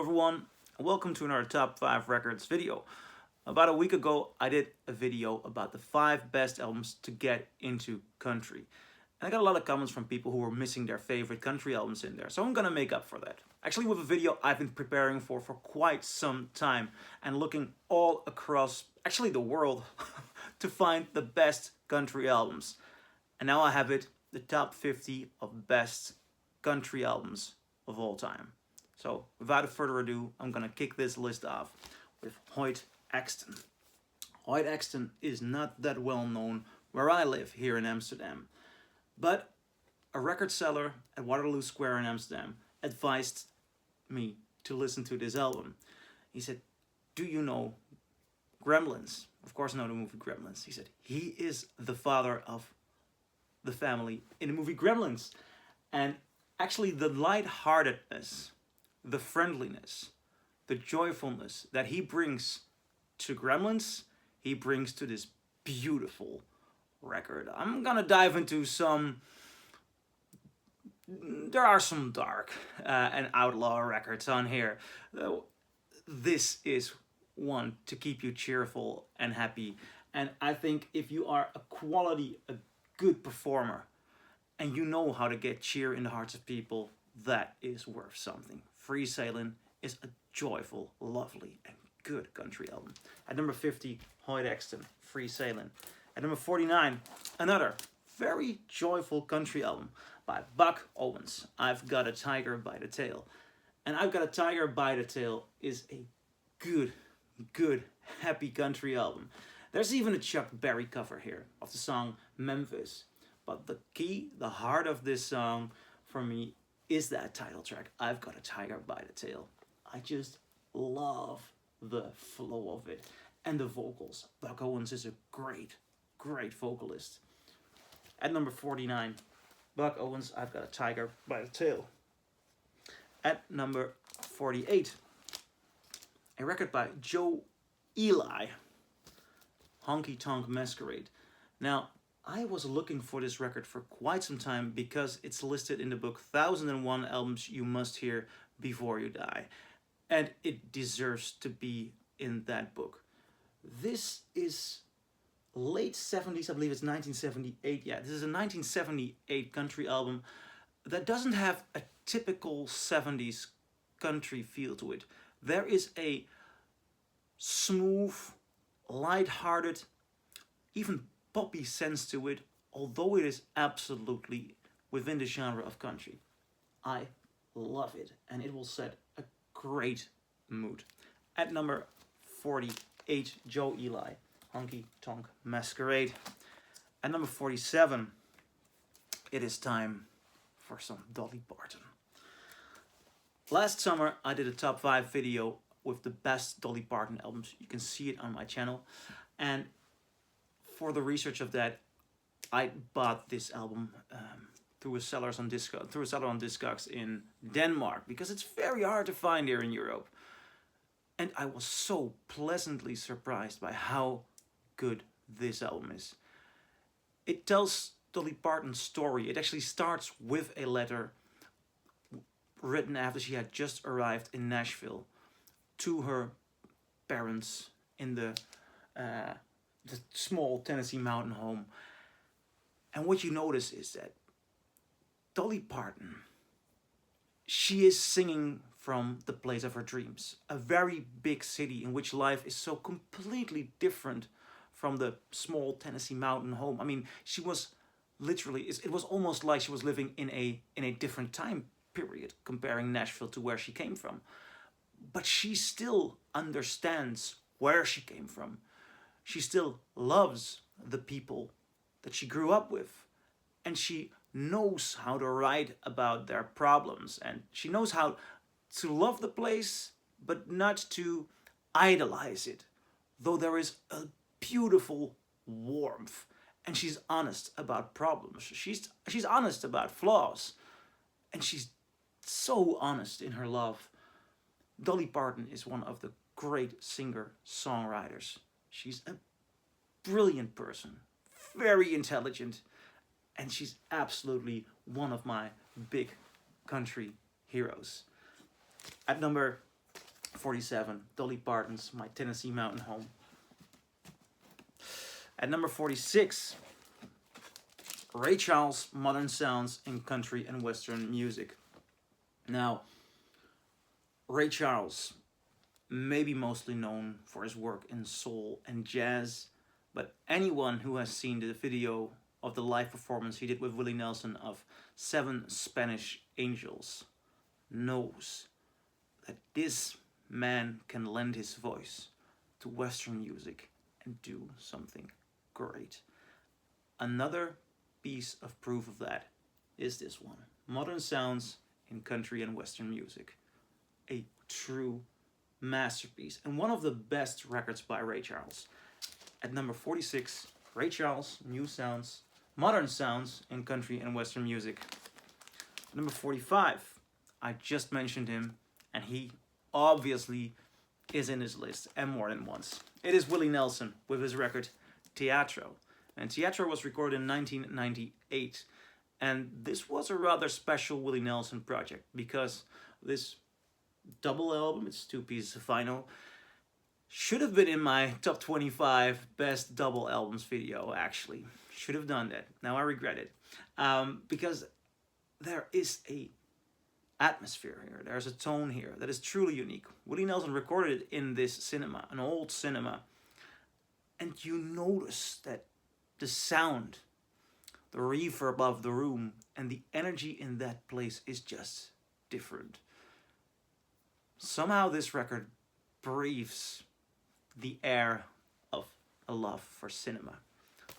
everyone, and welcome to another Top 5 Records video. About a week ago, I did a video about the 5 best albums to get into country. And I got a lot of comments from people who were missing their favorite country albums in there, so I'm gonna make up for that. Actually, with a video I've been preparing for quite some time and looking all across, actually the world, to find the best country albums. And now I have it, the top 50 of best country albums of all time. So without further ado, I'm gonna kick this list off with Hoyt Axton. Hoyt Axton is not that well known where I live here in Amsterdam, but a record seller at Waterloo Square in Amsterdam advised me to listen to this album. He said, "Do you know Gremlins?" Of course I know the movie Gremlins. He said, he is the father of the family in the movie Gremlins. And actually the lightheartedness, the friendliness, the joyfulness that he brings to Gremlins, he brings to this beautiful record. I'm gonna dive into there are some dark and outlaw records on here. This is one to keep you cheerful and happy. And I think if you are a good performer, and you know how to get cheer in the hearts of people, that is worth something. Free Sailing is a joyful, lovely, and good country album. At number 50, Hoyt Axton, Free Sailing. At number 49, another very joyful country album by Buck Owens, I've Got a Tiger by the Tail. And I've Got a Tiger by the Tail is a good, happy country album. There's even a Chuck Berry cover here of the song Memphis. But the key, the heart of this song for me is that title track, I've Got a Tiger by the Tail. I just love the flow of it and the vocals. Buck Owens is a great vocalist. At number 49, Buck Owens, I've Got a Tiger by the Tail. At number 48, a record by Joe Eli, Honky Tonk Masquerade. Now, I was looking for this record for quite some time because it's listed in the book 1001 Albums You Must Hear Before You Die. And it deserves to be in that book. This is late 70s, I believe it's 1978. Yeah, this is a 1978 country album that doesn't have a typical 70s country feel to it. There is a smooth, light-hearted, even poppy sense to it, although it is absolutely within the genre of country. I love it, and it will set a great mood. At number 48, Joe Eli, Honky Tonk Masquerade. At number 47, it is time for some Dolly Parton. Last summer, I did a top 5 video with the best Dolly Parton albums. You can see it on my channel. And for the research of that, I bought this album through a seller on Discogs in Denmark, because it's very hard to find here in Europe. And I was so pleasantly surprised by how good this album is. It tells Dolly Parton's story. It actually starts with a letter written after she had just arrived in Nashville to her parents in the small Tennessee mountain home. And what you notice is that Dolly Parton, she is singing from the place of her dreams. A very big city in which life is so completely different from the small Tennessee mountain home. I mean, she was literally, it was almost like she was living in a different time period, comparing Nashville to where she came from. But she still understands where she came from. She still loves the people that she grew up with. And she knows how to write about their problems. And she knows how to love the place, but not to idolize it. Though there is a beautiful warmth. And she's honest about problems. She's honest about flaws. And she's so honest in her love. Dolly Parton is one of the great singer-songwriters. She's a brilliant person, very intelligent, and she's absolutely one of my big country heroes. At number 47, Dolly Parton's My Tennessee Mountain Home. At number 46, Ray Charles, Modern Sounds in Country and Western Music. Now, Ray Charles may be mostly known for his work in soul and jazz, but anyone who has seen the video of the live performance he did with Willie Nelson of 7 Spanish Angels knows that this man can lend his voice to Western music and do something great. Another piece of proof of that is this one, Modern Sounds in Country and Western Music. A true masterpiece and one of the best records by Ray Charles. At number 46, Ray Charles, Modern Sounds in Country and Western Music. Number 45, I just mentioned him, and he obviously is in this list, and more than once. It is Willie Nelson with his record Teatro. And Teatro was recorded in 1998, and this was a rather special Willie Nelson project because this double album, it's 2 pieces of vinyl, should have been in my top 25 best double albums video, actually. Should have done that. Now I regret it. Because there is a atmosphere here. There's a tone here that is truly unique. Willie Nelson recorded it in this cinema, an old cinema. And you notice that the sound, the reverb of the room, and the energy in that place is just different. Somehow this record breathes the air of a love for cinema.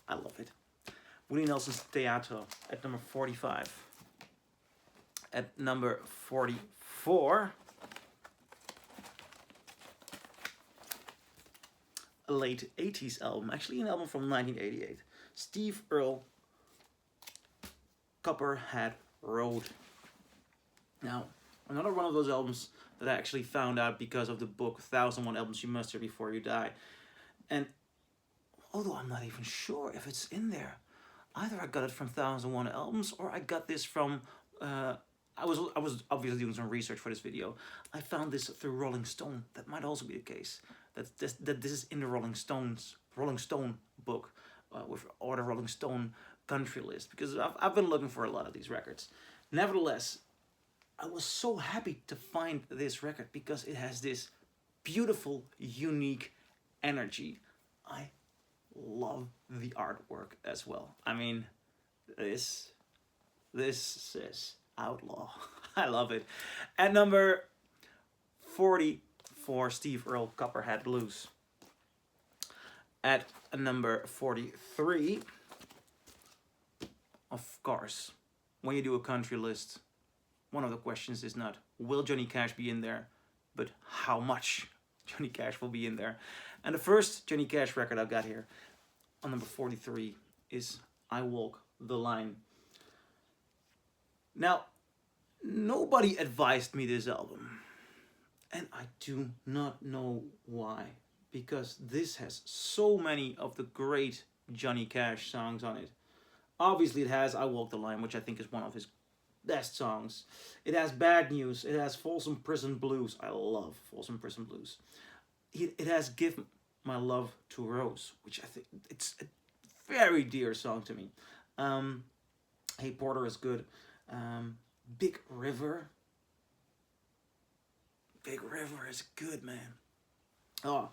I love it. Willie Nelson's Teatro at number 45. At number 44, a late 80s album, actually an album from 1988. Steve Earle, Copperhead Road. Now, another one of those albums that I actually found out because of the book 1001 Albums You Must Hear Before You Die. And although I'm not even sure if it's in there, either I got it from 1001 Albums or I got this from, I was obviously doing some research for this video. I found this through Rolling Stone. That might also be the case. That this is in the Rolling Stone book, or the Rolling Stone country list, because I've been looking for a lot of these records. Nevertheless, I was so happy to find this record because it has this beautiful, unique energy. I love the artwork as well. I mean, this is outlaw. I love it. At number 44, Steve Earle, Copperhead Blues. At number 43, of course, when you do a country list, one of the questions is not, will Johnny Cash be in there, but how much Johnny Cash will be in there. And the first Johnny Cash record I've got here, on number 43, is I Walk the Line. Now, nobody advised me this album, and I do not know why, because this has so many of the great Johnny Cash songs on it. Obviously it has I Walk the Line, which I think is one of his best songs. It has Bad News. It has Folsom Prison Blues. I love Folsom Prison Blues. It has Give My Love to Rose, which I think it's a very dear song to me. Hey Porter is good. Big River. Big River is good, man. Oh,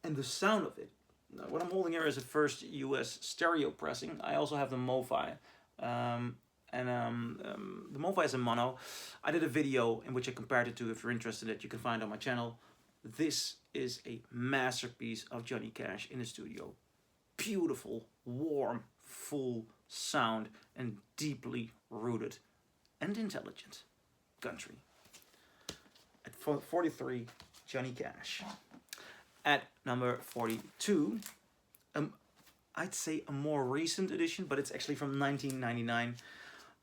and the sound of it. Now, what I'm holding here is a first US stereo pressing. I also have the MoFi. The MoFi is in mono. I did a video in which I compared it to, if you're interested, that you can find on my channel. This is a masterpiece of Johnny Cash in the studio. Beautiful, warm, full sound, and deeply rooted and intelligent country. At 43, Johnny Cash. At number 42, I'd say a more recent edition, but it's actually from 1999.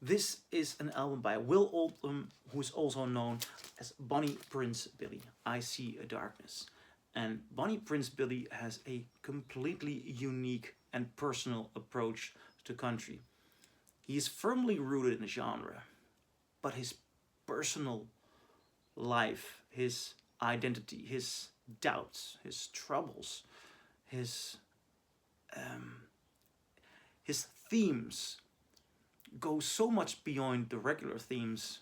This is an album by Will Oldham, who is also known as Bonnie Prince Billy, I See a Darkness. And Bonnie Prince Billy has a completely unique and personal approach to country. He is firmly rooted in the genre, but his personal life, his identity, his doubts, his troubles, his his themes go so much beyond the regular themes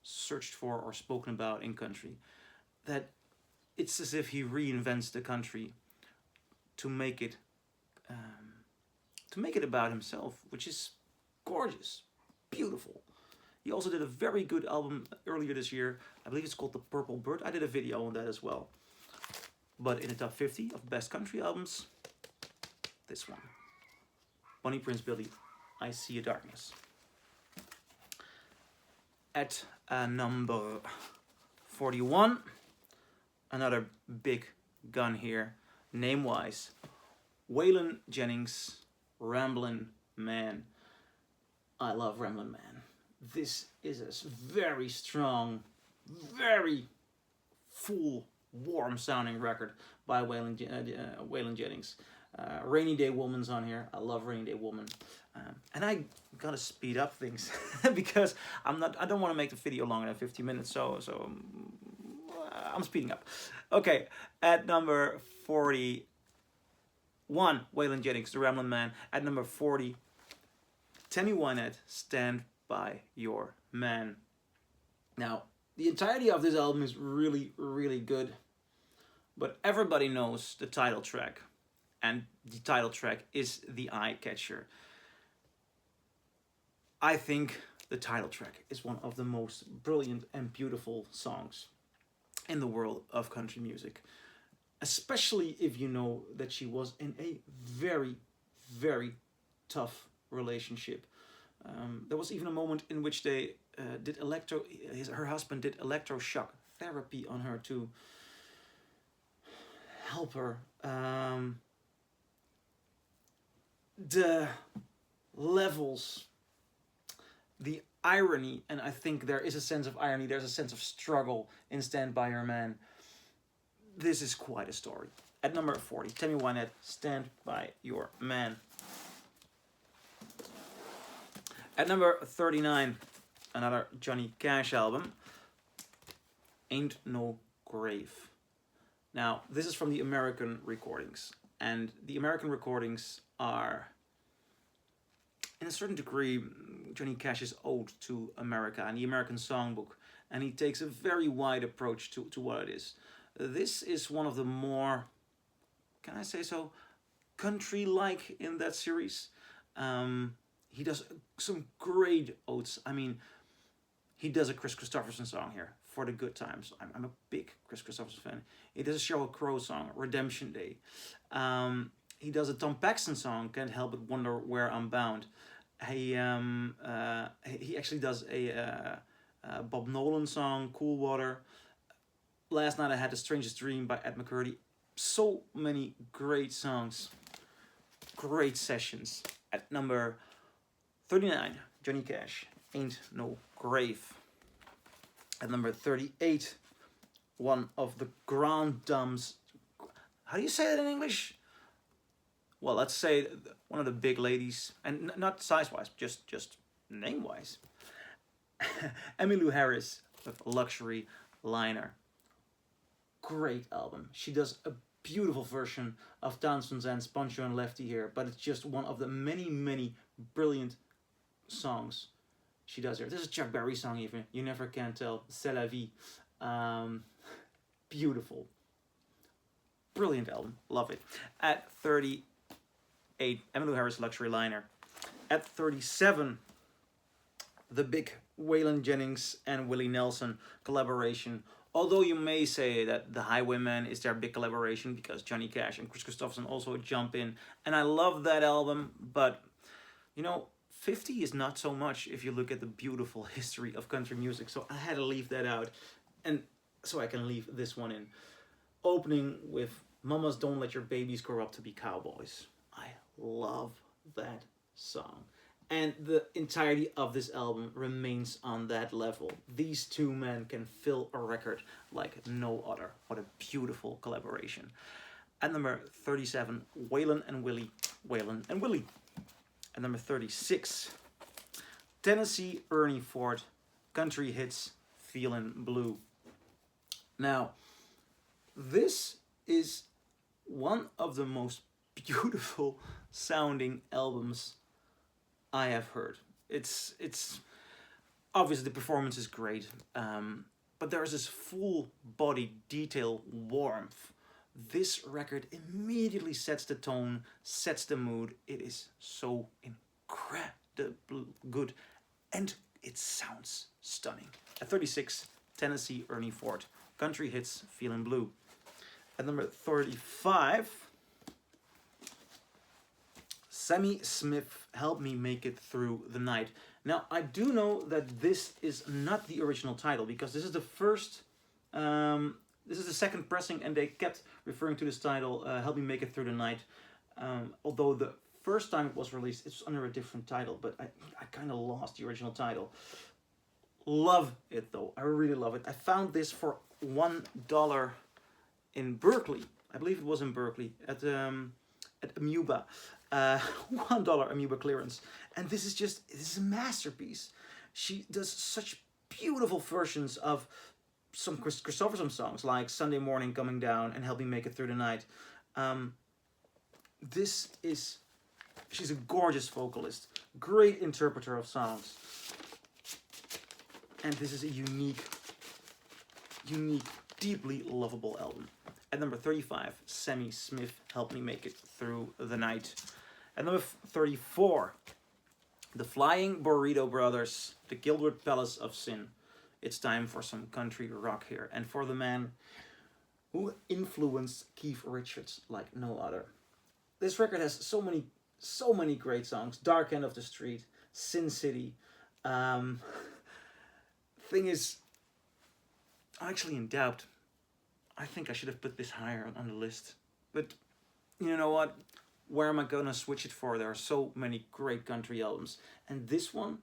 searched for or spoken about in country that it's as if he reinvents the country to make it about himself, which is gorgeous, beautiful. He also did a very good album earlier this year. I believe it's called The Purple Bird. I did a video on that as well. But in the top 50 of best country albums, this one. Bonnie Prince Billy, I See a Darkness. At number 41, another big gun here, name-wise. Waylon Jennings, Ramblin' Man. I love Ramblin' Man. This is a very strong, very full, warm-sounding record by Waylon Jennings. Rainy Day Woman's on here. I love Rainy Day Woman. And I gotta speed up things because I don't want to make the video longer than 50 minutes, so I'm speeding up. Okay, at number 41, Waylon Jennings, The Ramblin' Man. At number 40, Tammy Wynette, Stand By Your Man. Now, the entirety of this album is really, really good, but everybody knows the title track, and the title track is the eye catcher. I think the title track is one of the most brilliant and beautiful songs in the world of country music, especially if you know that she was in a very, very tough relationship. There was even a moment in which they her husband did electroshock therapy on her to help her. The levels, the irony, and I think there is a sense of irony, there's a sense of struggle in Stand By Your Man. This is quite a story. At number 40, Tammy Wynette, Stand By Your Man. At number 39, another Johnny Cash album, Ain't No Grave. Now, this is from the American recordings, and the American recordings are, in a certain degree, Johnny Cash's ode to America and the American songbook, and he takes a very wide approach to what it is. This is one of the more, can I say so, country-like in that series. He does some great odes. I mean, he does a Chris Christopherson song here, For the Good Times. I'm a big Chris Christopherson fan. He does a Sheryl Crow song, Redemption Day. He does a Tom Paxton song, Can't Help But Wonder Where I'm Bound. He actually does a Bob Nolan song, Cool Water. Last Night I Had the Strangest Dream by Ed McCurdy. So many great songs, great sessions. At number 39, Johnny Cash, Ain't No Grave. At number 38, one of the Grand Dames. How do you say that in English? Well, let's say one of the big ladies, and not size-wise, just name-wise. Emmylou Harris with Luxury Liner. Great album. She does a beautiful version of Townsend and Poncho and Lefty here, but it's just one of the many, many brilliant songs she does here. This is a Chuck Berry song even. You Never Can Tell. C'est la vie. Beautiful. Brilliant album. Love it. At 38, Emmylou Harris, Luxury Liner. At 37, the big Waylon Jennings and Willie Nelson collaboration. Although you may say that The Highwaymen is their big collaboration because Johnny Cash and Chris Christopherson also jump in. And I love that album, but, you know, 50 is not so much if you look at the beautiful history of country music. So I had to leave that out, and so I can leave this one in. Opening with Mamas Don't Let Your Babies Grow Up to Be Cowboys. I love that song. And the entirety of this album remains on that level. These two men can fill a record like no other. What a beautiful collaboration. At number 37, Waylon and Willie. Waylon and Willie. At number 36, Tennessee Ernie Ford, Country Hits, Feelin' Blue. Now, This is one of the most beautiful sounding albums I have heard. It's obviously the performance is great, but there's this full body detail warmth. This record immediately sets the tone, sets the mood. It is so incredible good, and it sounds stunning. At 36, Tennessee Ernie Ford, Country Hits, Feelin' Blue. At number 35, Sammy Smith, Help Me Make It Through the Night. Now, I do know that this is not the original title, because this is the first, this is the second pressing, and they kept referring to this title, Help Me Make It Through the Night. Although the first time it was released, it's under a different title, but I kind of lost the original title. Love it though, I really love it. I found this for $1 in Berkeley. I believe it was in Berkeley at Amoeba. $1 Amoeba clearance, and this is a masterpiece. She does such beautiful versions of some Chris Christopherson songs like Sunday Morning Coming Down and Help Me Make It Through the Night. She's a gorgeous vocalist, great interpreter of songs, and this is a unique, deeply lovable album. At number 35, Sammy Smith, Help Me Make It Through the Night. At number 34, the Flying Burrito Brothers, The Gilded Palace of Sin. It's time for some country rock here, and for the man who influenced Keith Richards like no other. This record has so many great songs. Dark End of the Street, Sin City. Thing is, I'm actually in doubt. I think I should have put this higher on the list. But you know what? Where am I gonna switch it for? There are so many great country albums. And this one,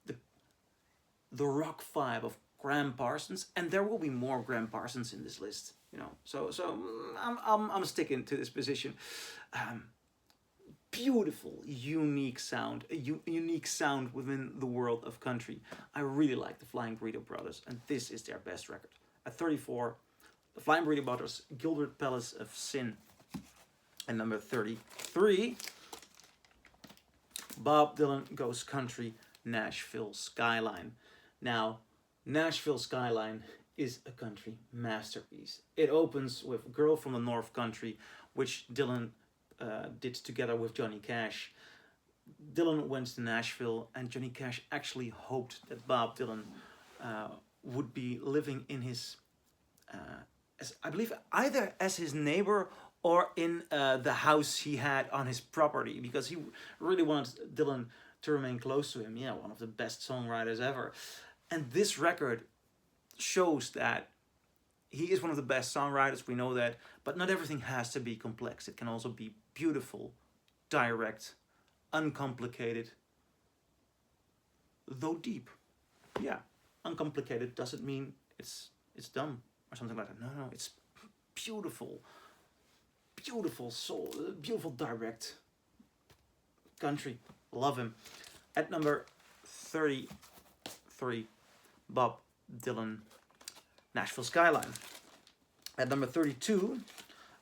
the rock vibe of Graham Parsons, and there will be more Graham Parsons in this list, you know. So I'm sticking to this position. Beautiful, unique sound, a unique sound within the world of country. I really like the Flying Burrito Brothers, and this is their best record. At 34, the Flying Burrito Brothers, Gilded Palace of Sin. And number 33, Bob Dylan Goes Country, Nashville Skyline. Now, Nashville Skyline is a country masterpiece. It opens with Girl from the North Country, which Dylan did together with Johnny Cash. Dylan went to Nashville, and Johnny Cash actually hoped that Bob Dylan would be living in his, I believe, either as his neighbor or in the house he had on his property, because he really wanted Dylan to remain close to him. Yeah, one of the best songwriters ever. And this record shows that he is one of the best songwriters, we know that, but not everything has to be complex. It can also be beautiful, direct, uncomplicated, though deep. Yeah, uncomplicated doesn't mean it's dumb or something like that. No, it's beautiful, beautiful soul, beautiful direct country. Love him. At number 33, Bob Dylan, Nashville Skyline. At number 32,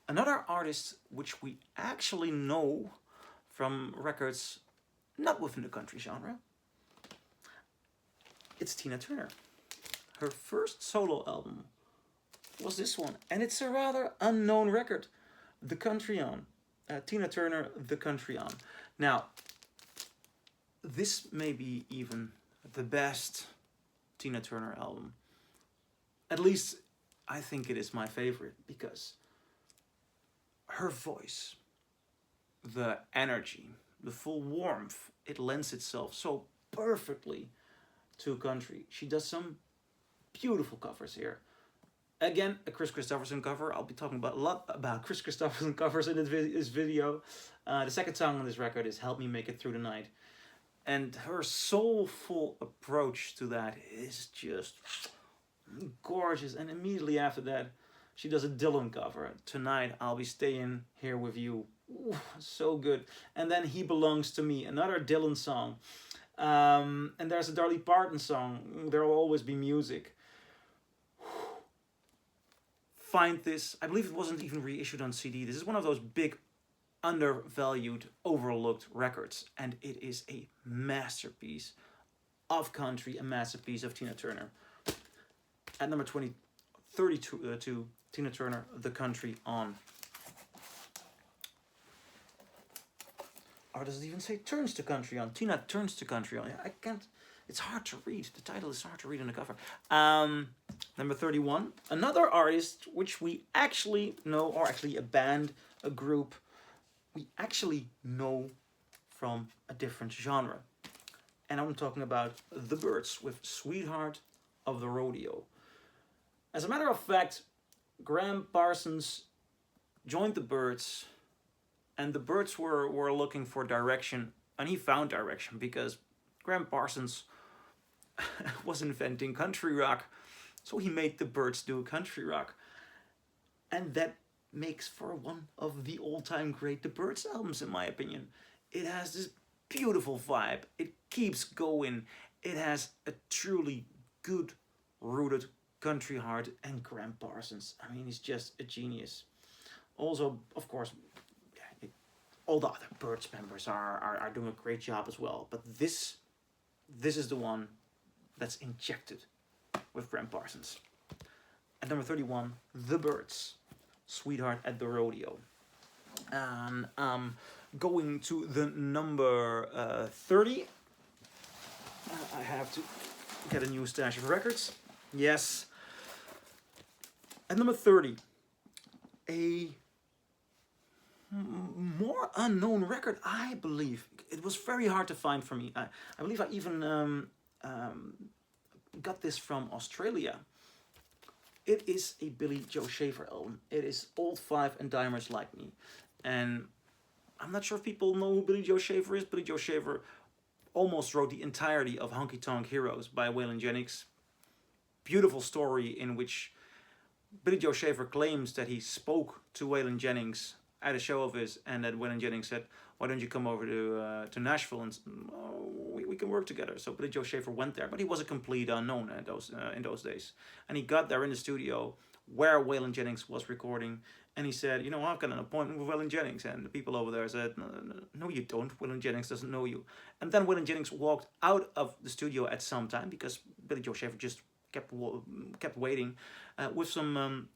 another artist which we actually know from records not within the country genre. It's Tina Turner. Her first solo album was this one, and it's a rather unknown record, The Country On. Tina Turner, The Country On. Now, this may be even the best Tina Turner album. At least, I think it is my favorite, because her voice, the energy, the full warmth, it lends itself so perfectly to country. She does some beautiful covers here. Again, a Chris Christopherson cover. I'll be talking a lot about Chris Christopherson covers in this video. The second song on this record is Help Me Make It Through the Night. And her soulful approach to that is just gorgeous. And immediately after that, she does a Dylan cover. Tonight, I'll Be Staying Here With You. Ooh, so good. And then He Belongs to Me, another Dylan song. And there's a Dolly Parton song, There Will Always Be Music. find this. I believe it wasn't even reissued on CD. This is one of those big, undervalued, overlooked records, and it is a masterpiece of country, a masterpiece of Tina Turner. At number 32, Tina Turner, The Country On. Or does it even say Turns to Country On? Tina Turns to Country On. I can't, it's hard to read. The title is hard to read on the cover. Number 31, another artist which we actually know, or actually a band, a group, we actually know from a different genre. And I'm talking about The Byrds with Sweetheart of the Rodeo. As a matter of fact, Graham Parsons joined the Byrds, and the Byrds were looking for direction, and he found direction because Graham Parsons was inventing country rock, so he made the Byrds do country rock. And that makes for one of the all-time great The Byrds albums, in my opinion. It has this beautiful vibe, it keeps going, it has a truly good rooted country heart, and Graham Parsons, I mean, he's just a genius. Also, of course, all the other Byrds members are doing a great job as well, but this is the one that's injected with Graham Parsons. At number 31, The Byrds, Sweetheart at the Rodeo. And going to the number 30, I have to get a new stash of records. Yes. At number 30, a more unknown record, I believe. It was very hard to find for me. I believe I even got this from Australia. It is a Billy Joe Shaver album. It is Old Five and Dimers Like Me. And I'm not sure if people know who Billy Joe Shaver is. Billy Joe Shaver almost wrote the entirety of Honky Tonk Heroes by Waylon Jennings. Beautiful story in which Billy Joe Shaver claims that he spoke to Waylon Jennings at a show of his, and that Waylon Jennings said, "Why don't you come over to Nashville and we can work together?" So Billy Joe Shaver went there, but he was a complete unknown in those days. And he got there in the studio where Waylon Jennings was recording, and he said, "You know, I've got an appointment with Waylon Jennings." And the people over there said, "No, you don't. Waylon Jennings doesn't know you." And then Waylon Jennings walked out of the studio at some time because Billy Joe Shaver just kept waiting with some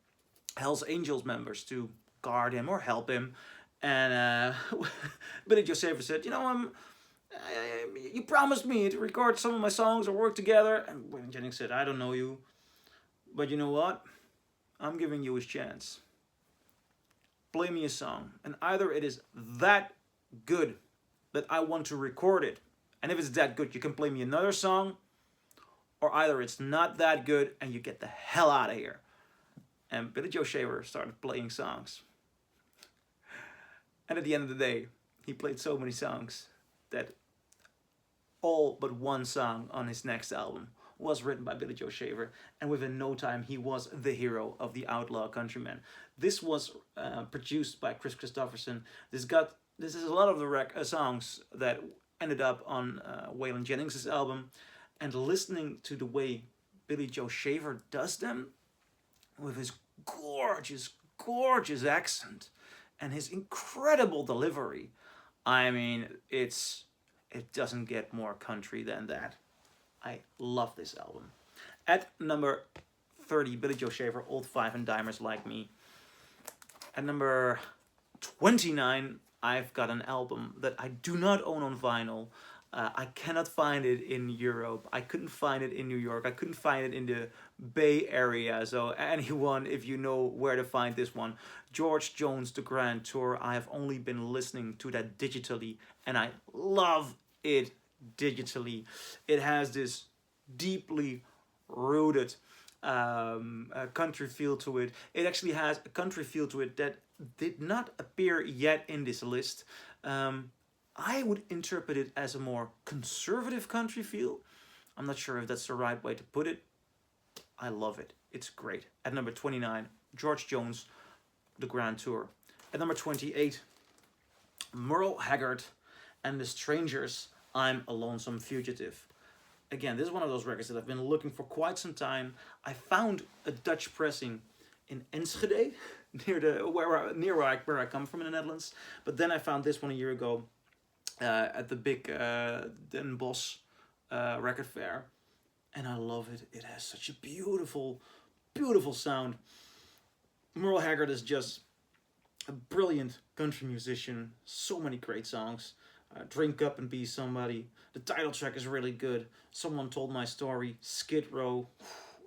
Hell's Angels members to guard him or help him. And Billy Joe Shaver said, "You know, you promised me to record some of my songs or work together." And Waylon Jennings said, "I don't know you, but you know what? I'm giving you a chance. Play me a song, and either it is that good that I want to record it, and if it's that good, you can play me another song, or either it's not that good and you get the hell out of here." And Billy Joe Shaver started playing songs. And at the end of the day, he played so many songs that all but one song on his next album was written by Billy Joe Shaver, and within no time he was the hero of the outlaw countrymen. This was produced by Chris Christopherson. This is a lot of the songs that ended up on Waylon Jennings' album, and listening to the way Billy Joe Shaver does them with his gorgeous accent and his incredible delivery, I mean, it doesn't get more country than that. I love this album. At number 30, Billy Joe Shaver, Old Five and Dimers Like Me. At number 29, I've got an album that I do not own on vinyl. I cannot find it in Europe. I couldn't find it in New York. I couldn't find it in the Bay Area. So anyone, if you know where to find this one, George Jones, The Grand Tour. I have only been listening to that digitally, and I love it digitally. It has this deeply rooted country feel to it. It actually has a country feel to it that did not appear yet in this list. I would interpret it as a more conservative country feel. I'm not sure if that's the right way to put it. I love it. It's great. At number 29, George Jones, The Grand Tour. At number 28, Merle Haggard and the Strangers, I'm a Lonesome Fugitive. Again, this is one of those records that I've been looking for quite some time. I found a Dutch pressing in Enschede, where I come from in the Netherlands. But then I found this one a year ago at the big Den Bosch record fair, and I love it. It has such a beautiful, beautiful sound. Merle Haggard is just a brilliant country musician. So many great songs. Drink Up and Be Somebody. The title track is really good. Someone Told My Story. Skid Row.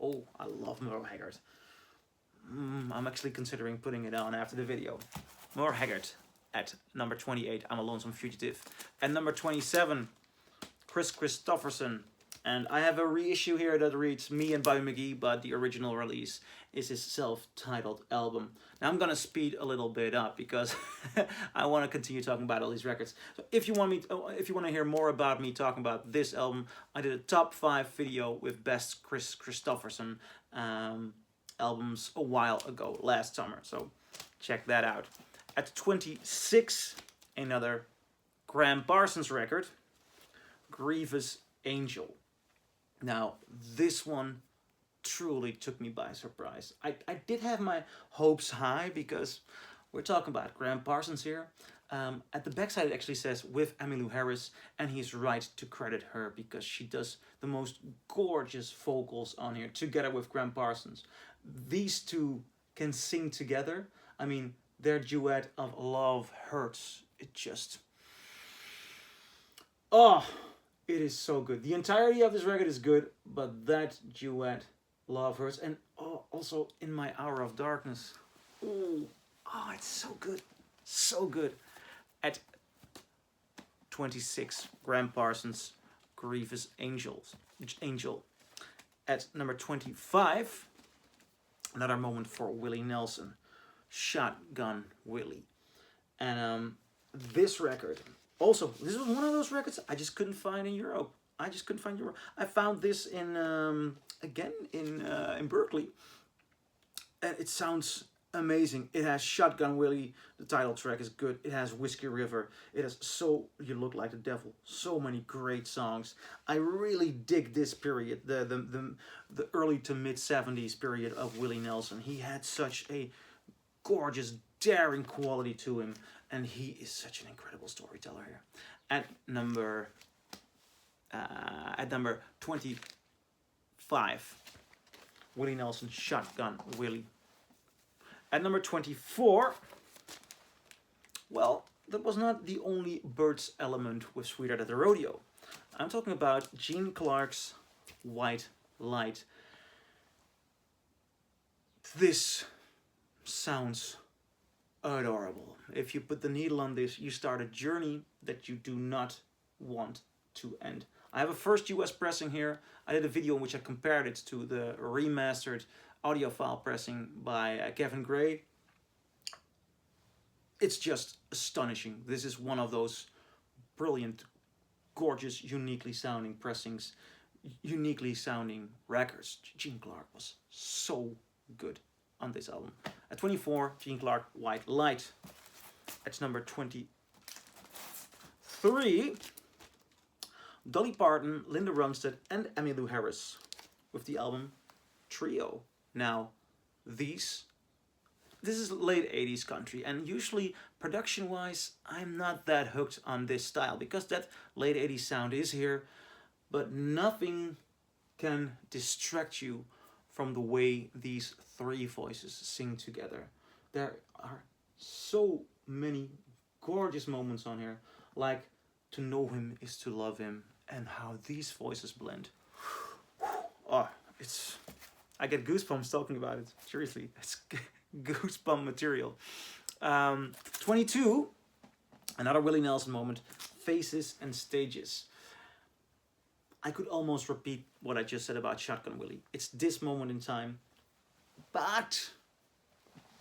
Oh, I love Merle Haggard. I'm actually considering putting it on after the video. Merle Haggard at number 28. I'm a Lonesome Fugitive. At number 27, Chris Christopherson. And I have a reissue here that reads Me and Bobby McGee, but the original release is his self-titled album. Now I'm gonna speed a little bit up because I want to continue talking about all these records. So if you want to hear more about me talking about this album, I did a top 5 video with best Chris Christopherson albums a while ago, last summer. So check that out. At 26, another Graham Parsons record, Grievous Angel. Now, this one truly took me by surprise. I did have my hopes high because we're talking about Graham Parsons here. At the backside it actually says with Emmylou Harris, and he's right to credit her because she does the most gorgeous vocals on here together with Graham Parsons. These two can sing together. I mean, their duet of Love Hurts, it just... Oh! It is so good. The entirety of this record is good, but that duet, Love Hurts, and also In My Hour of Darkness. Ooh, oh, it's so good. So good. At 26, Graham Parsons, Grievous Angel. At number 25, another moment for Willie Nelson, Shotgun Willie. And this record... Also, this was one of those records I just couldn't find in Europe. I found this in again in Berkeley, and it sounds amazing. It has Shotgun Willie. The title track is good. It has Whiskey River. It has So You Look Like the Devil. So many great songs. I really dig this period, the early to mid 70s period of Willie Nelson. He had such a gorgeous, daring quality to him. And he is such an incredible storyteller here. At number 25, Willie Nelson, Shotgun Willie. At number 24, well, that was not the only Byrds element with Sweetheart at the Rodeo. I'm talking about Gene Clark's White Light. This sounds adorable. If you put the needle on this, you start a journey that you do not want to end. I have a first US pressing here. I did a video in which I compared it to the remastered audiophile pressing by Kevin Gray. It's just astonishing. This is one of those brilliant, gorgeous, uniquely sounding pressings, uniquely sounding records. Gene Clark was so good on this album. At 24, Gene Clark, White Light. At number 23, Dolly Parton, Linda Ronstadt, and Emmylou Harris with the album Trio. Now, this is late 80s country, and usually production-wise, I'm not that hooked on this style because that late 80s sound is here, but nothing can distract you from the way these three voices sing together. There are so many gorgeous moments on here, like To Know Him Is to Love Him, and how these voices blend. Oh, I get goosebumps talking about it. Seriously, it's goosebump material. 22, another Willie Nelson moment, Faces and Stages. I could almost repeat what I just said about Shotgun Willie. It's this moment in time, but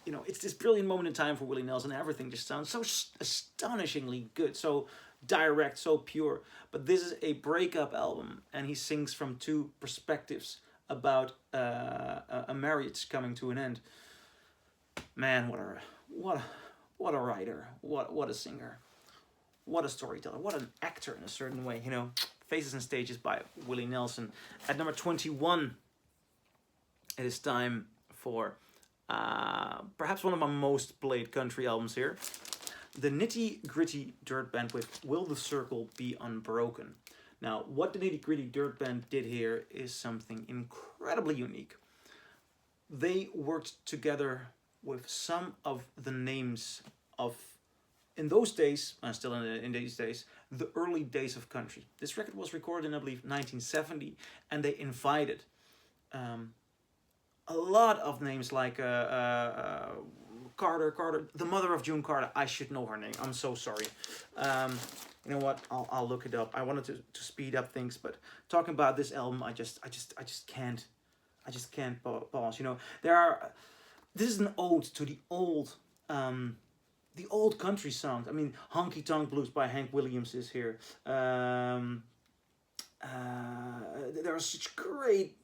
you know, it's this brilliant moment in time for Willie Nelson. Everything just sounds so astonishingly good, so direct, so pure. But this is a breakup album, and he sings from two perspectives about a marriage coming to an end. Man, what a writer, what a singer, what a storyteller, what an actor in a certain way, you know. Faces and Stages by Willie Nelson. At number 21, it is time for perhaps one of my most played country albums here. The Nitty Gritty Dirt Band with Will the Circle Be Unbroken. Now, what the Nitty Gritty Dirt Band did here is something incredibly unique. They worked together with some of the names of, in those days, still in these days, the early days of country. This record was recorded in, I believe, 1970, and they invited a lot of names like Carter, the mother of June Carter. I should know her name. I'm so sorry. You know what? I'll look it up. I wanted to speed up things, but talking about this album, I just can't pause. You know, this is an ode to the old country songs. I mean, Honky Tonk Blues by Hank Williams is here. There are such great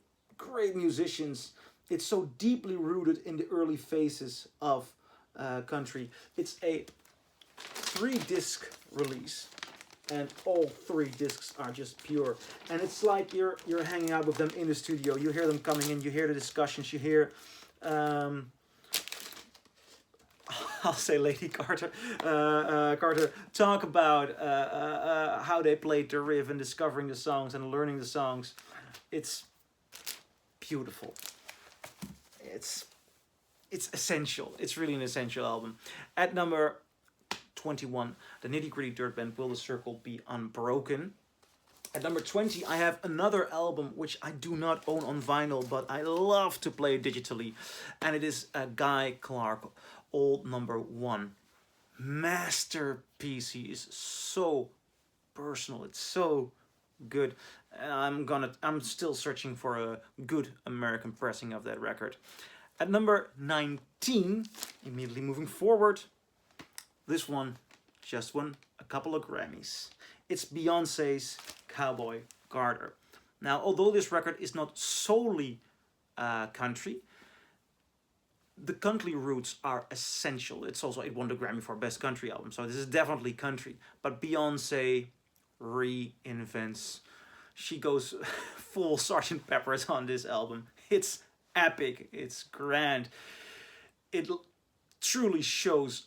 musicians. It's so deeply rooted in the early phases of country. It's a 3-disc release, and all 3 discs are just pure. And it's like you're hanging out with them in the studio. You hear them coming in. You hear the discussions. You hear. I'll say Lady Carter talk about how they played the riff and discovering the songs and learning the songs. It's beautiful. It's essential. It's really an essential album. At number 21, the Nitty Gritty Dirt Band, Will the Circle Be Unbroken. At number 20, I have another album which I do not own on vinyl, but I love to play digitally, and it is Guy Clark, Old Number 1. Masterpiece. He is so personal. It's so good. I'm still searching for a good American pressing of that record. At number 19, immediately moving forward, this one just won a couple of Grammys. It's Beyonce's Cowboy Carter. Now, although this record is not solely country, the country roots are essential. It won the Grammy for Best Country Album, so this is definitely country. But Beyonce reinvents. She goes full Sgt. Pepper's on this album. It's epic. It's grand. It truly shows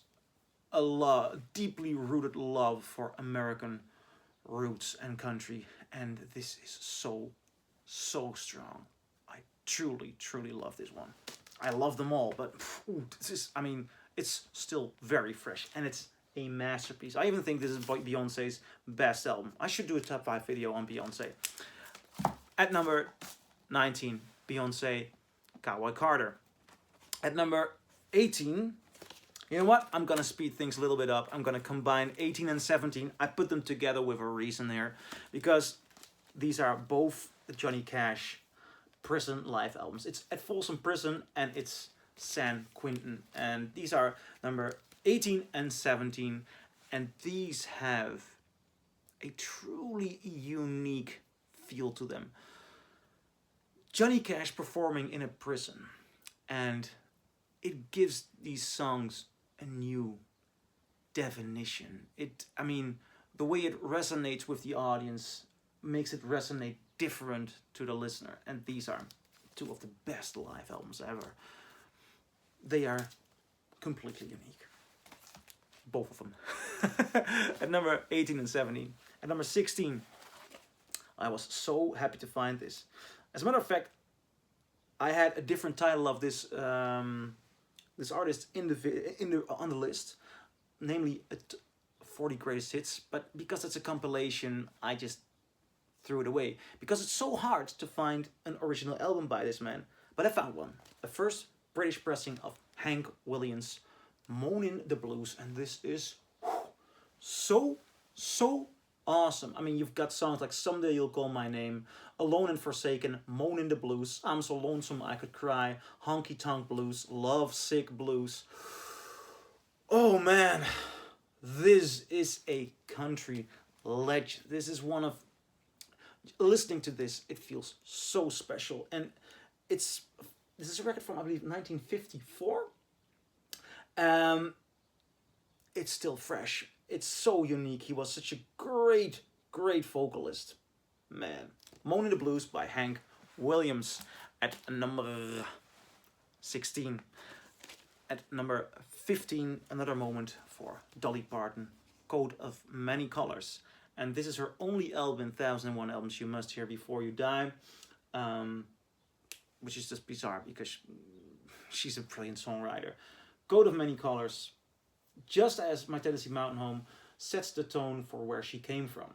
a deeply rooted love for American roots and country, and this is so strong. I truly love this one. I love them all, but it's still very fresh, and it's a masterpiece. I even think this is Beyonce's best album. I should do a top 5 video on Beyonce. At number 19, Beyonce, Cowboy Carter. At number 18, you know what? I'm gonna speed things a little bit up. I'm gonna combine 18 and 17. I put them together with a reason there, because these are both Johnny Cash Prison live albums. It's at Folsom Prison and it's San Quentin, and these are number 18 and 17, and these have a truly unique feel to them. Johnny Cash performing in a prison, and it gives these songs a new definition. The way it resonates with the audience makes it resonate different to the listener, and these are 2 of the best live albums ever. They are completely unique, both of them. At number 18 and 17. At number 16, I was so happy to find this. As a matter of fact, I had a different title of this this artist on the list, namely 40 Greatest Hits, but because it's a compilation, I just threw it away, because it's so hard to find an original album by this man. But I found one, the first British pressing of Hank Williams' Moanin' the Blues, and this is so awesome. I mean, you've got songs like Someday You'll Call My Name, Alone and Forsaken, Moanin' the Blues, I'm So Lonesome I Could Cry, Honky Tonk Blues, Love Sick Blues. Oh man, this is a country legend. This is one of, listening to this, it feels so special, and this is a record from, I believe, 1954. It's still fresh. It's so unique. He was such a great vocalist. Man. Moanin' the Blues by Hank Williams at number 16. At number 15, another moment for Dolly Parton, Coat of Many Colors. And this is her only album, 1001 albums you must hear before you die. Which is just bizarre because she's a brilliant songwriter. Coat of Many Colors, just as My Tennessee Mountain Home, sets the tone for where she came from.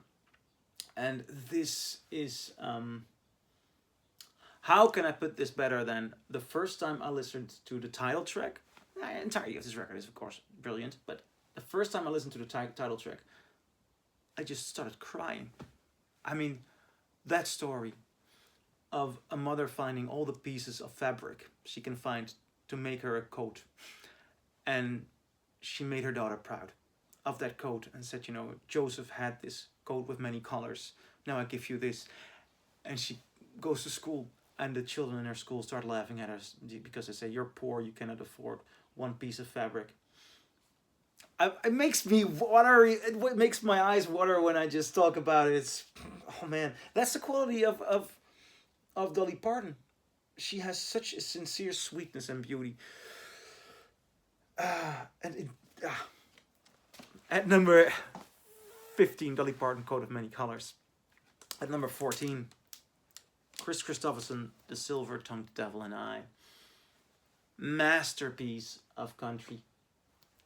And this is... how can I put this better than the first time I listened to the title track? The entirety of this record is, of course, brilliant. But the first time I listened to the title track, I just started crying. I mean, that story of a mother finding all the pieces of fabric she can find to make her a coat. And she made her daughter proud of that coat and said, you know, Joseph had this coat with many colors. Now I give you this. And she goes to school and the children in her school start laughing at her because they say, you're poor, you cannot afford one piece of fabric. It makes me water. It makes my eyes water when I just talk about it. It's, oh man, that's the quality of Dolly Parton. She has such a sincere sweetness and beauty. At number 15, Dolly Parton, Coat of Many Colors. At number 14, Chris Christopherson, The Silver-Tongued Devil and I. Masterpiece of country.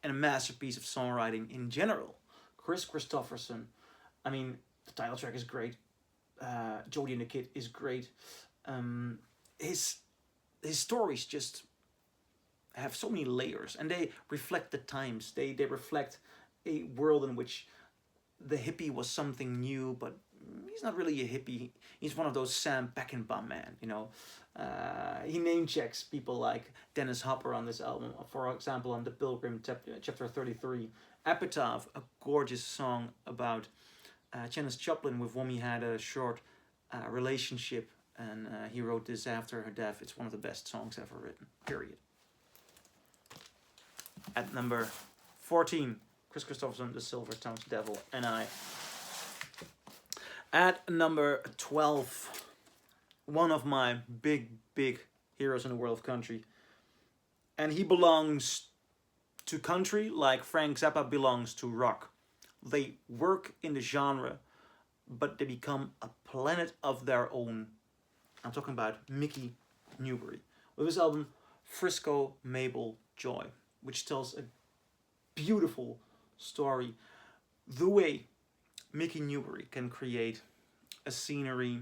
And a masterpiece of songwriting in general. Chris Christopherson, I mean, the title track is great. Jodie and the Kid is great. His stories just have so many layers, and they reflect the times. They reflect a world in which the hippie was something new, but he's not really a hippie. He's one of those Sam Peckinpah man, you know. He name checks people like Dennis Hopper on this album. For example, on The Pilgrim, chapter 33, Epitaph, a gorgeous song about Janis Joplin, with whom he had a short relationship, and he wrote this after her death. It's one of the best songs ever written, period. At number 14, Chris Christopherson, The Silver-Tongued Devil and I. At number 12, one of my big heroes in the world of country. And he belongs to country like Frank Zappa belongs to rock. They work in the genre, but they become a planet of their own. I'm talking about Mickey Newbury, with his album Frisco Mabel Joy, which tells a beautiful story. The way Mickey Newbury can create a scenery,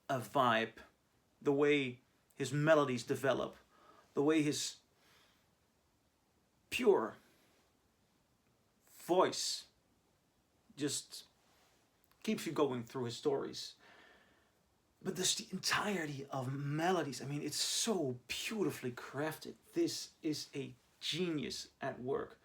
a vibe, the way his melodies develop, the way his pure voice just keeps you going through his stories. But this, the entirety of melodies, I mean, it's so beautifully crafted. This is a genius at work.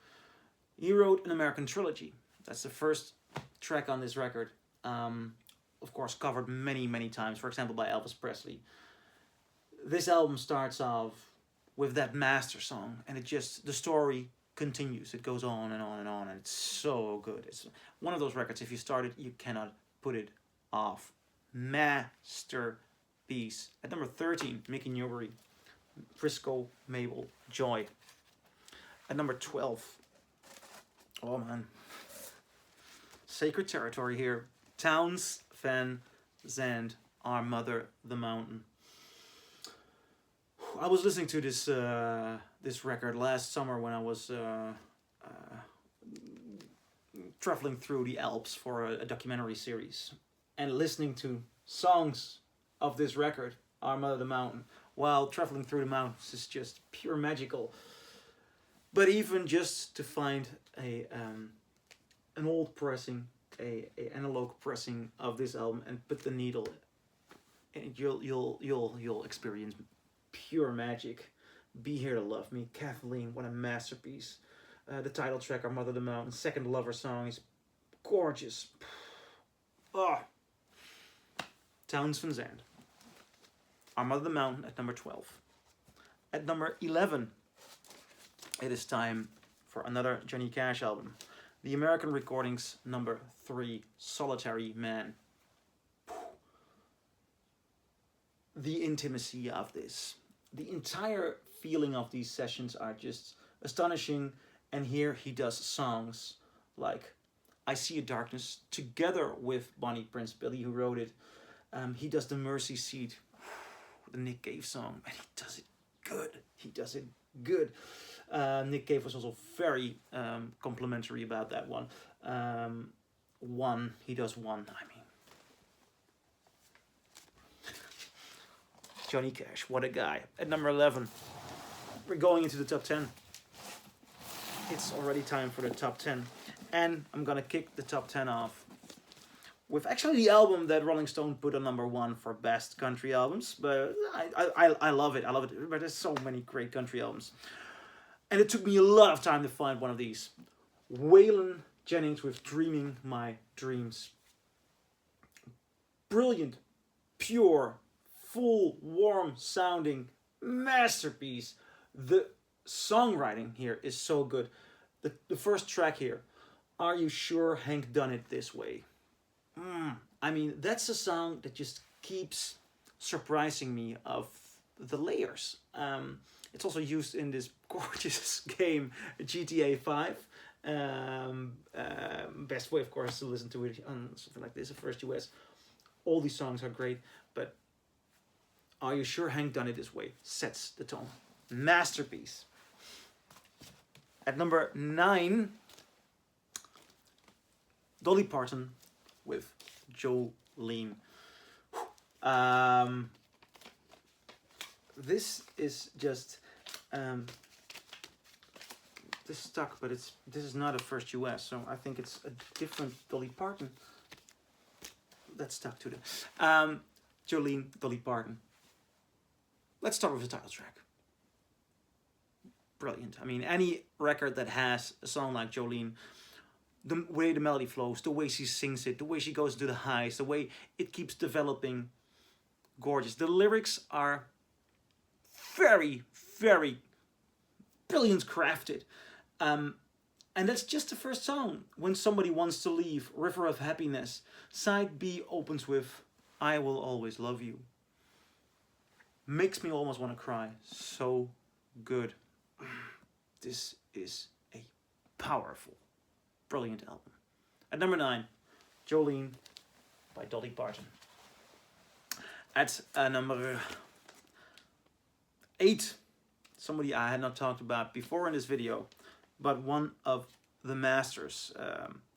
He wrote an American trilogy. That's the first track on this record. Of course, covered many times, for example, by Elvis Presley. This album starts off with that master song, and it just, the story continues. It goes on and on and on, and it's so good. It's one of those records, if you start it, you cannot put it off. Masterpiece. At number 13, Mickey Newbury, Frisco Mabel Joy. At number 12, oh man, sacred territory here. Townes Van Zandt, Our Mother the Mountain. I was listening to this record last summer when I was traveling through the Alps for a documentary series, and listening to songs of this record, Our Mother the Mountain, while traveling through the mountains is just pure magical. But even just to find an old pressing, a analog pressing of this album, and put the needle in, and you'll experience pure magic. Be Here to Love Me, Kathleen, what a masterpiece. The title track, Our Mother the Mountain, second lover song is gorgeous. Oh. Townes Van Zandt, Our Mother the Mountain at number 12. At number 11, it is time for another Johnny Cash album. The American Recordings, number 3, Solitary Man. The intimacy of this. the entire feeling of these sessions are just astonishing. And here he does songs like I See a Darkness together with Bonnie Prince Billy, who wrote it. He does the Mercy Seat, the Nick Cave song, and he does it good. He does it good. Nick Cave was also very complimentary about that one. He does one. I mean, Johnny Cash, what a guy. At number 11, we're going into the top 10. It's already time for the top 10. And I'm gonna kick the top 10 off with actually the album that Rolling Stone put on number 1 for best country albums. But I love it. I love it. But there's so many great country albums. And it took me a lot of time to find one of these. Waylon Jennings with Dreaming My Dreams. Brilliant, pure, full, warm sounding masterpiece. The songwriting here is so good. The first track here, Are You Sure Hank Done It This Way? I mean, that's a song that just keeps surprising me of the layers. It's also used in this gorgeous game, GTA 5. Best way, of course, to listen to it on something like this, the first US. All these songs are great, but Are You Sure Hank Done It This Way sets the tone. Masterpiece. At number 9, Dolly Parton with Jolene. This is just this stuck, but this is not a first US, so I think it's a different Dolly Parton that stuck to them. Jolene, Dolly Parton. Let's start with the title track. Brilliant. I mean, any record that has a song like Jolene, the way the melody flows, the way she sings it, the way she goes into the highs, the way it keeps developing, gorgeous. The lyrics are very, very brilliant crafted. And that's just the first song. When Somebody Wants to Leave, River of Happiness. Side B opens with I Will Always Love You. Makes me almost want to cry. So good. This is a powerful, brilliant album. At number 9, Jolene by Dolly Parton. At number 8, somebody I had not talked about before in this video, but one of the masters,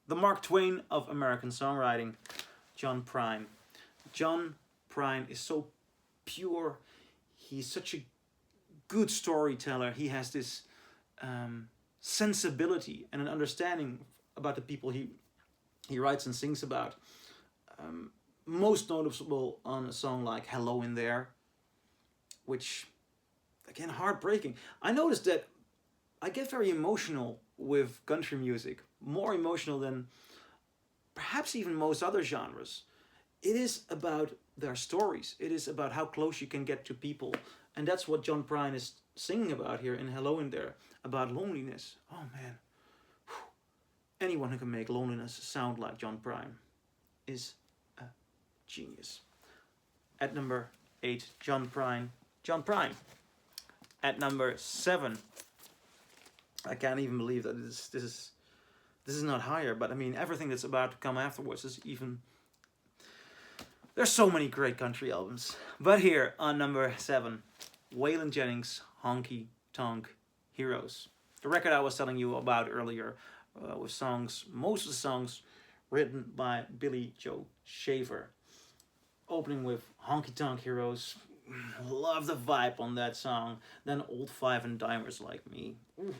the Mark Twain of American songwriting, John Prine. John Prine is so pure. He's such a good storyteller. He has this sensibility and an understanding about the people he writes and sings about. Most noticeable on a song like Hello in There, which, again, heartbreaking. I noticed that I get very emotional with country music, more emotional than perhaps even most other genres. It is about their stories. It is about how close you can get to people. And that's what John Prine is singing about here in Hello in There, about loneliness. Oh man. Whew. Anyone who can make loneliness sound like John Prine is a genius. At number 8, John Prine. John Prine. At number 7, I can't even believe that this is not higher, but I mean, everything that's about to come afterwards is even... There's so many great country albums. But here, on number 7, Waylon Jennings, Honky Tonk Heroes. The record I was telling you about earlier, with songs, most of the songs written by Billy Joe Shaver. Opening with Honky Tonk Heroes. Love the vibe on that song. Then Old Five and Dimers Like Me.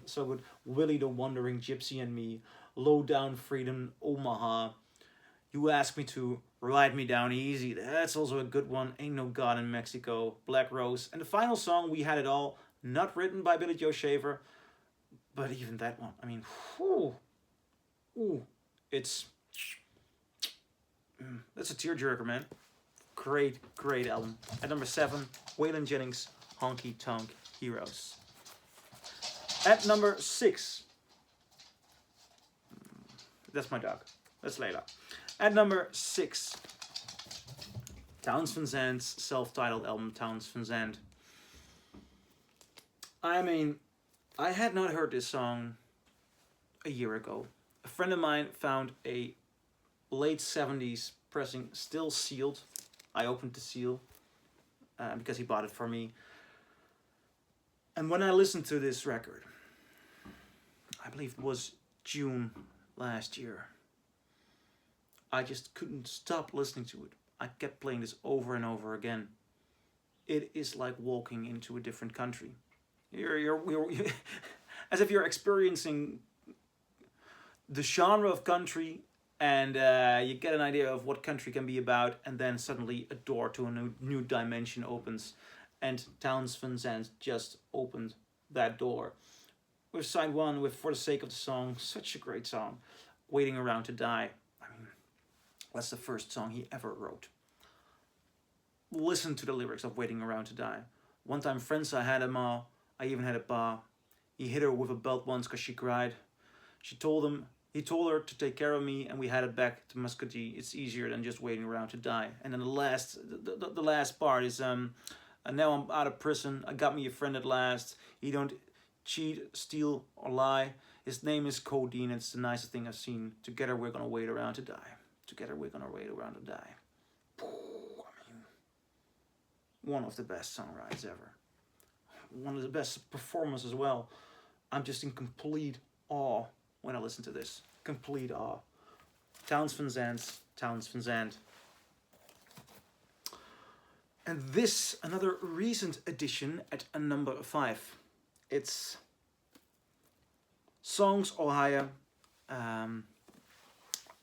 So good. Willie the Wandering Gypsy and Me. Low Down Freedom, Omaha. You Ask Me to, Ride Me Down Easy. That's also a good one. Ain't No God in Mexico. Black Rose. And the final song, We Had It All. Not written by Billy Joe Shaver. But even that one. I mean, whew. Ooh. It's... That's a tearjerker, man. Great, great album. At number 7, Waylon Jennings, Honky Tonk Heroes. At number 6, that's my dog. That's Layla. At number 6, Townes Van Zandt's self-titled album, Townes Van Zandt. I mean, I had not heard this song a year ago. A friend of mine found a late 70s pressing, still sealed. I opened the seal because he bought it for me. And when I listened to this record, I believe it was June last year, I just couldn't stop listening to it. I kept playing this over and over again. It is like walking into a different country. You're as if you're experiencing the genre of country, and you get an idea of what country can be about, and then suddenly a door to a new dimension opens, and Towns Van Zandt just opened that door. With side one, with For the Sake of the Song, such a great song. Waiting Around to Die. I mean, that's the first song he ever wrote. Listen to the lyrics of Waiting Around to Die. One time, friends, I had a ma, I even had a pa. He hit her with a belt once because she cried. He told her to take care of me, and we had it back to Muscatine. It's easier than just waiting around to die. And then the last part is and now I'm out of prison. I got me a friend at last. He don't cheat, steal, or lie. His name is Codeine. It's the nicest thing I've seen. Together we're gonna wait around to die. Together we're gonna wait around to die. I mean, one of the best songwriters ever. One of the best performers as well. I'm just in complete awe when I listen to this. Complete awe. Towns Van Zandt. And this, another recent addition at a number 5. It's Songs Ohio, the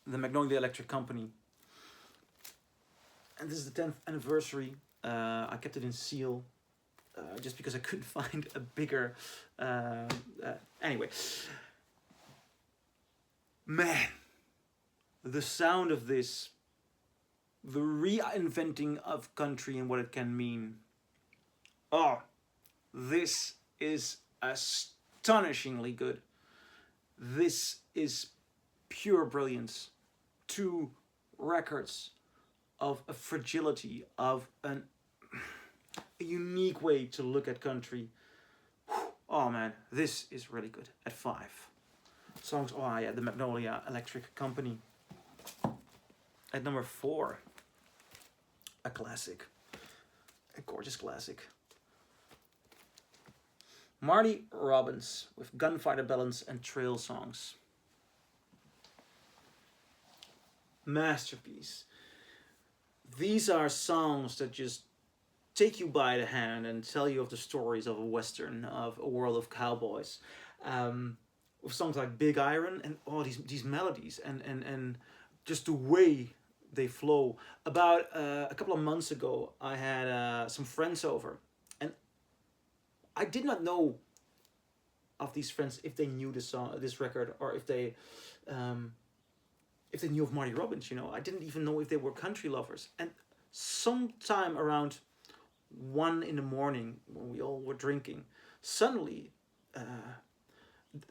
Magnolia Electric Company. And this is the 10th anniversary. I kept it in seal. Just because I couldn't find a bigger... anyway. Man, the sound of this, the reinventing of country and what it can mean. Oh, this is astonishingly good. This is pure brilliance. 2 records of a fragility, of a unique way to look at country. Oh man, this is really good. At 5. Songs Ohio, the Magnolia Electric Company. At number 4, a classic. A gorgeous classic. Marty Robbins with Gunfighter Ballads and Trail Songs. Masterpiece. These are songs that just take you by the hand and tell you of the stories of a Western, of a world of cowboys. With songs like Big Iron and all these melodies and just the way they flow. About a couple of months ago, I had some friends over, and I did not know of these friends if they knew this record, or if they knew of Marty Robbins. You know, I didn't even know if they were country lovers. And sometime around 1 in the morning, when we all were drinking, suddenly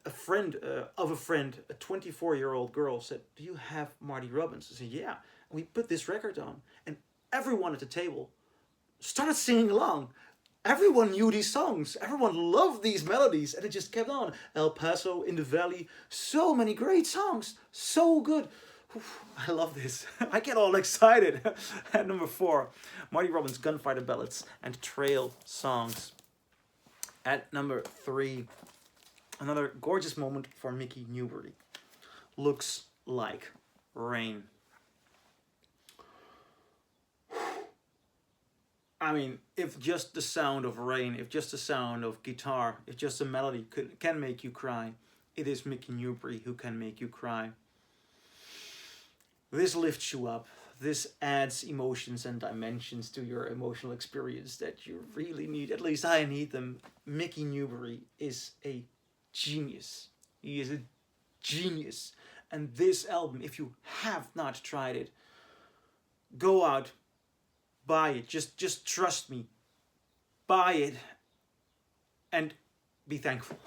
a friend of a friend, a 24-year-old girl, said, "Do you have Marty Robbins?" I said, "Yeah." And we put this record on, and everyone at the table started singing along. Everyone knew these songs. Everyone loved these melodies, and it just kept on. El Paso, In the Valley, so many great songs, so good. I love this. I get all excited. At number 4, Marty Robbins, Gunfighter Ballads and Trail Songs. At number 3, another gorgeous moment for Mickey Newbury. Looks Like Rain. I mean, if just the sound of rain, if just the sound of guitar, if just the melody can make you cry, it is Mickey Newbury who can make you cry. This lifts you up. This adds emotions and dimensions to your emotional experience that you really need. At least I need them. Mickey Newbury is a genius. He is a genius. And this album, if you have not tried it, go out, buy it. Just trust me. Buy it and be thankful.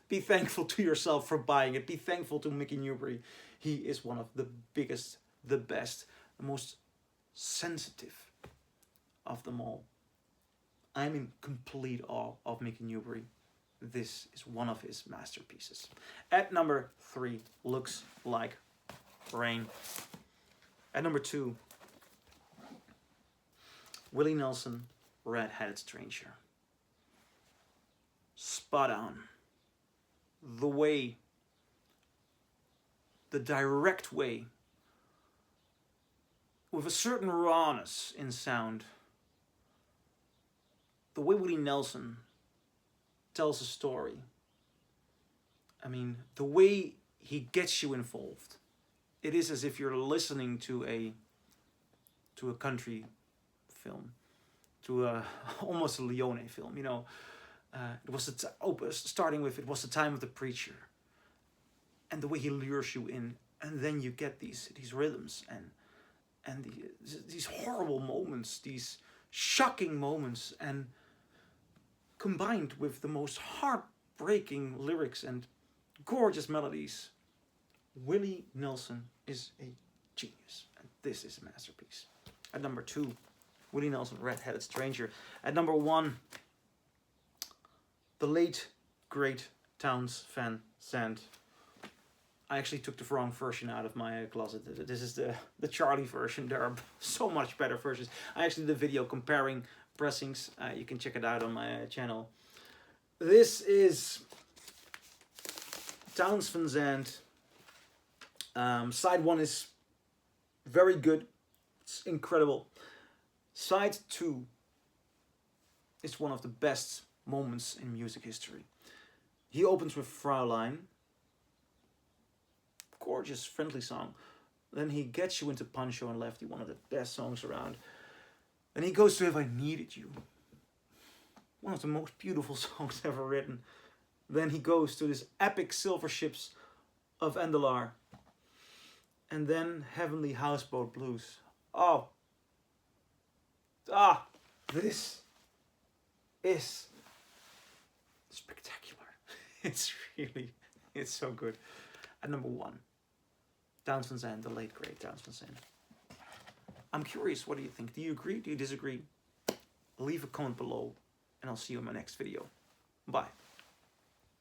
Be thankful to yourself for buying it. Be thankful to Mickey Newbury. He is one of the biggest, the best, the most sensitive of them all. I'm in complete awe of Mickey Newbury. this is one of his masterpieces. At number 3, Looks Like Rain. At number 2, Willie Nelson, Red-Headed Stranger. Spot on. The way, the direct way, with a certain rawness in sound, the way Willie Nelson tells a story. I mean, the way he gets you involved. It is as if you're listening to a country film, to almost a Leone film. You know, it was starting with, it was the time of the preacher, and the way he lures you in, and then you get these rhythms and these horrible moments, these shocking moments, and combined with the most heartbreaking lyrics and gorgeous melodies. Willie Nelson is a genius, and this is a masterpiece. At number 2, Willie Nelson, Red-Headed Stranger. At number 1, the late, great Townes Van Zandt. I actually took the wrong version out of my closet. This is the Charlie version. There are so much better versions. I actually did a video comparing pressings. You can check it out on my channel. This is Townes Van Zandt. Side 1 is very good. It's incredible. Side 2 is one of the best moments in music history. He opens with Fraulein. Gorgeous, friendly song. Then he gets you into Pancho and Lefty, one of the best songs around. Then he goes to If I Needed You, one of the most beautiful songs ever written. Then he goes to this epic Silver Ships of Endelar. And then Heavenly Houseboat Blues. This is spectacular. It's so good. At number 1, Townes Van Zandt, the late great Townes Van Zandt. I'm curious, what do you think? Do you agree? Do you disagree? Leave a comment below, and I'll see you in my next video. Bye.